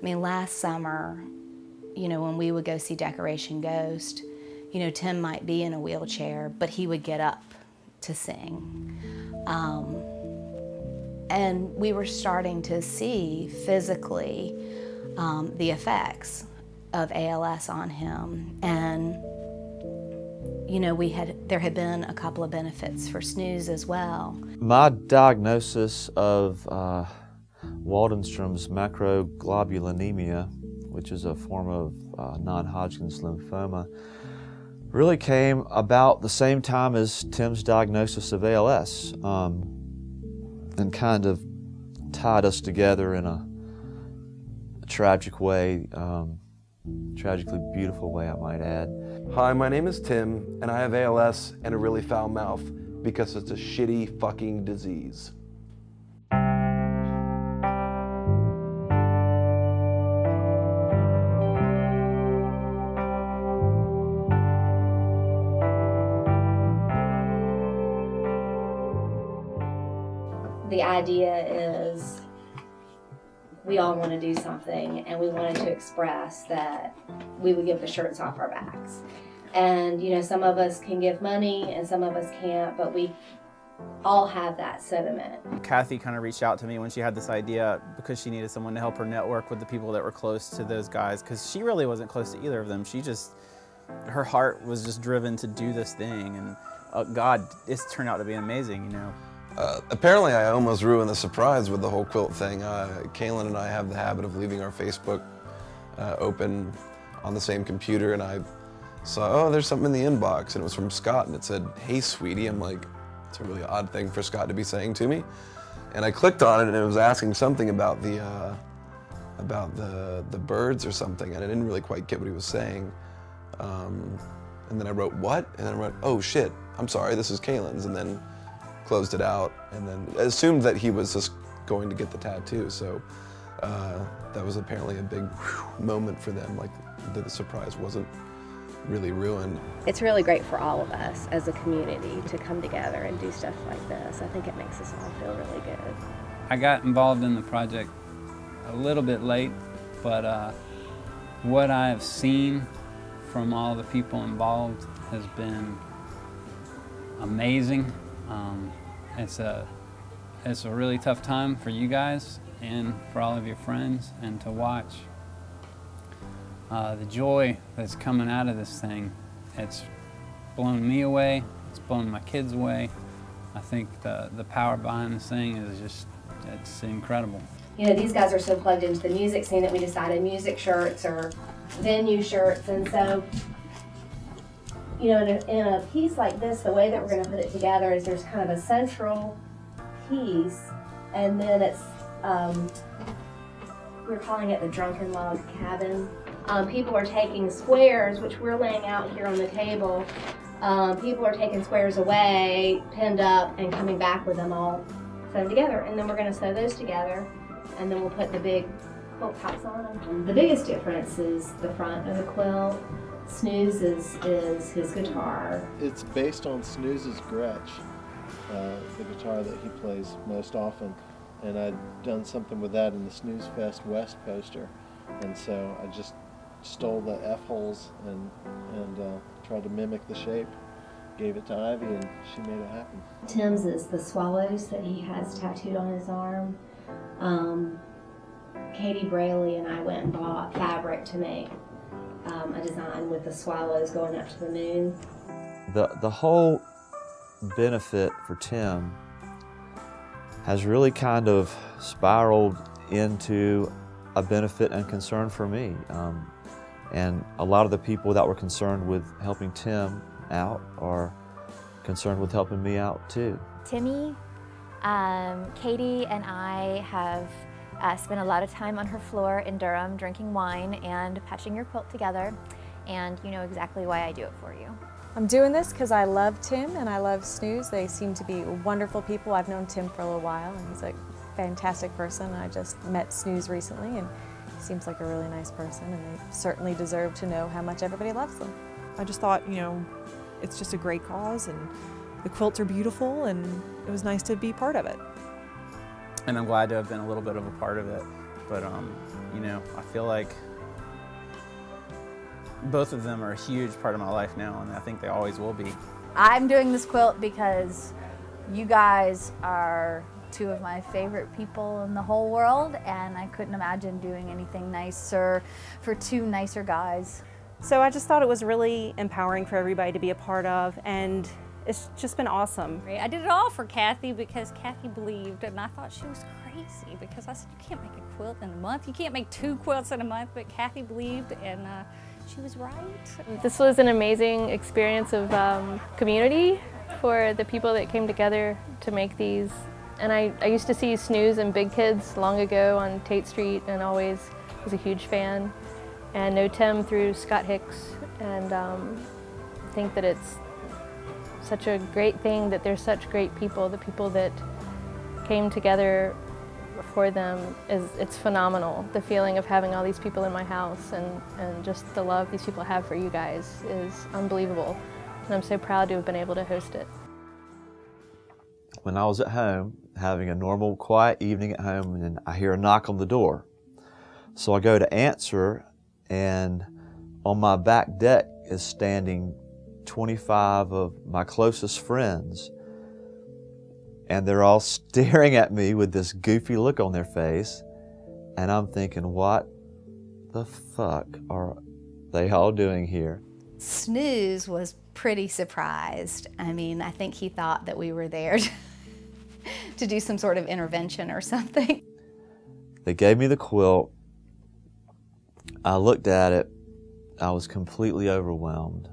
I mean, last summer, you know, when we would go see Decoration Ghost, you know, Tim might be in a wheelchair, but he would get up to sing. And we were starting to see physically the effects of ALS on him. And, you know, there had been a couple of benefits for Snüzz as well. My diagnosis of Waldenstrom's macroglobulinemia, which is a form of non-Hodgkin's lymphoma, really came about the same time as Tim's diagnosis of ALS, and kind of tied us together in a tragic way, tragically beautiful way, I might add. Hi, my name is Tim, and I have ALS and a really foul mouth because it's a shitty fucking disease. The idea is we all want to do something, and we wanted to express that we would give the shirts off our backs. And, you know, some of us can give money and some of us can't, but we all have that sentiment. Kathy kind of reached out to me when she had this idea because she needed someone to help her network with the people that were close to those guys, because she really wasn't close to either of them. Her heart was just driven to do this thing, and God, it's turned out to be amazing, you know. Apparently I almost ruined the surprise with the whole quilt thing. Kaylan and I have the habit of leaving our Facebook open on the same computer, and I saw, oh, there's something in the inbox, and it was from Scott, and it said, "Hey, sweetie." I'm like, it's a really odd thing for Scott to be saying to me. And I clicked on it, and it was asking something about the birds or something, and I didn't really quite get what he was saying. And then I wrote, "What?" And then I wrote, "Oh shit, I'm sorry, this is Kaylan's," and then closed it out, and then assumed that he was just going to get the tattoo. So that was apparently a big moment for them, like the surprise wasn't really ruined. It's really great for all of us as a community to come together and do stuff like this. I think it makes us all feel really good. I got involved in the project a little bit late, but what I have seen from all the people involved has been amazing. It's a really tough time for you guys and for all of your friends, and to watch the joy that's coming out of this thing. It's blown me away, it's blown my kids away. I think the power behind this thing is just, it's incredible. You know, these guys are so plugged into the music scene that we decided music shirts or venue shirts, and so, you know, in a piece like this, the way that we're going to put it together is there's kind of a central piece, and then it's, we're calling it the Drunken Log Cabin. People are taking squares, which we're laying out here on the table. People are taking squares away, pinned up, and coming back with them all sewn together. And then we're going to sew those together, and then we'll put the big quilt tops on them. The biggest difference is the front of the quilt. Snüzz is his guitar. It's based on Snüzz's Gretsch, the guitar that he plays most often. And I'd done something with that in the Snüzz Fest West poster. And so I just stole the F-holes and tried to mimic the shape. Gave it to Ivy, and she made it happen. Tim's is the swallows that he has tattooed on his arm. Katie Brayley and I went and bought fabric to make a design with the swallows going up to the moon. The whole benefit for Tim has really kind of spiraled into a benefit and concern for me. And a lot of the people that were concerned with helping Tim out are concerned with helping me out too. Timmy, Katie and I have spent a lot of time on her floor in Durham drinking wine and patching your quilt together, and you know exactly why I do it for you. I'm doing this because I love Tim and I love Snüzz. They seem to be wonderful people. I've known Tim for a little while, and he's a fantastic person. I just met Snüzz recently, and he seems like a really nice person, and they certainly deserve to know how much everybody loves them. I just thought, you know, it's just a great cause, and the quilts are beautiful, and it was nice to be part of it. And I'm glad to have been a little bit of a part of it. but you know, I feel like both of them are a huge part of my life now, and I think they always will be. I'm doing this quilt because you guys are two of my favorite people in the whole world, and I couldn't imagine doing anything nicer for two nicer guys. So I just thought it was really empowering for everybody to be a part of, and it's just been awesome. I did it all for Kathy because Kathy believed, and I thought she was crazy because I said, you can't make a quilt in a month. You can't make 2 quilts in a month, but Kathy believed, and she was right. This was an amazing experience of community for the people that came together to make these. And I used to see Snüzz and Big Kids long ago on Tate Street and always was a huge fan. And know Tim through Scott Hicks, and think that it's such a great thing that there's such great people. The people that came together for them, it's phenomenal. The feeling of having all these people in my house and just the love these people have for you guys is unbelievable. And I'm so proud to have been able to host it. When I was at home, having a normal quiet evening at home, and I hear a knock on the door. So I go to answer, and on my back deck is standing 25 of my closest friends, and they're all staring at me with this goofy look on their face, and I'm thinking, what the fuck are they all doing here? Snüzz was pretty surprised. I mean, I think he thought that we were there to do some sort of intervention or something. They gave me the quilt. I looked at it. I was completely overwhelmed.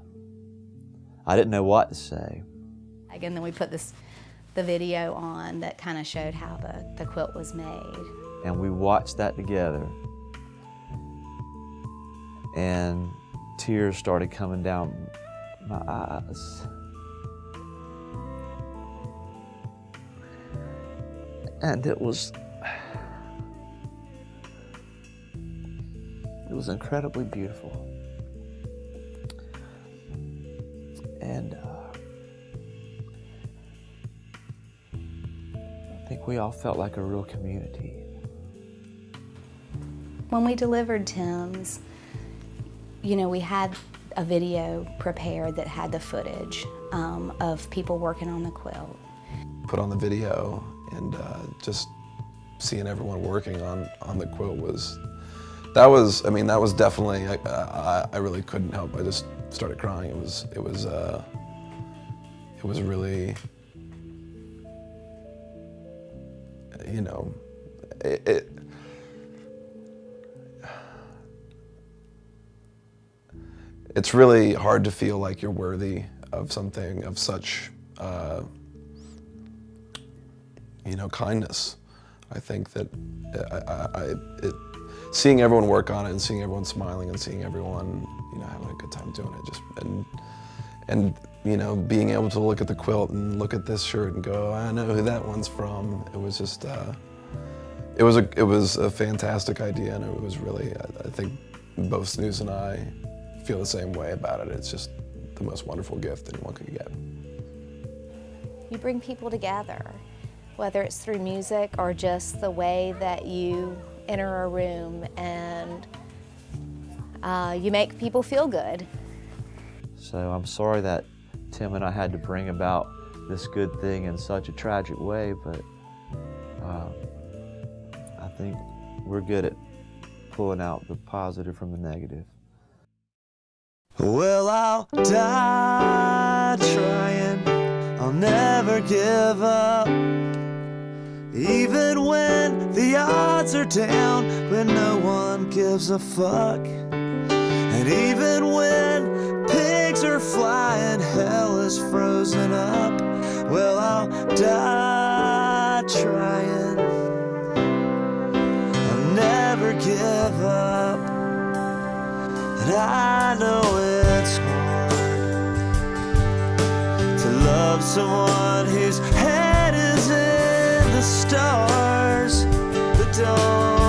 I didn't know what to say. And then we put the video on that kind of showed how the quilt was made. And we watched that together. And tears started coming down my eyes. And it was incredibly beautiful. And I think we all felt like a real community. When we delivered Tim's, you know, we had a video prepared that had the footage of people working on the quilt. Put on the video, and just seeing everyone working on the quilt was definitely, I really couldn't help. I just started crying. It was really, you know, it's really hard to feel like you're worthy of something of such, you know, kindness. I think that seeing everyone work on it and seeing everyone smiling and seeing everyone, you know, having a good time doing it, and you know, being able to look at the quilt and look at this shirt and go, I know who that one's from. It was just, it was a fantastic idea, and it was really, I think both Snüzz and I feel the same way about it. It's just the most wonderful gift anyone could get. You bring people together, whether it's through music or just the way that you enter a room, and you make people feel good. So I'm sorry that Tim and I had to bring about this good thing in such a tragic way, but I think we're good at pulling out the positive from the negative. Well, I'll die trying, I'll never give up. Even when the odds are down, when no one gives a fuck. And even when pigs are flying, hell is frozen up. Well, I'll die trying, I'll never give up. And I know it's hard to love someone whose head is in the stars, but don't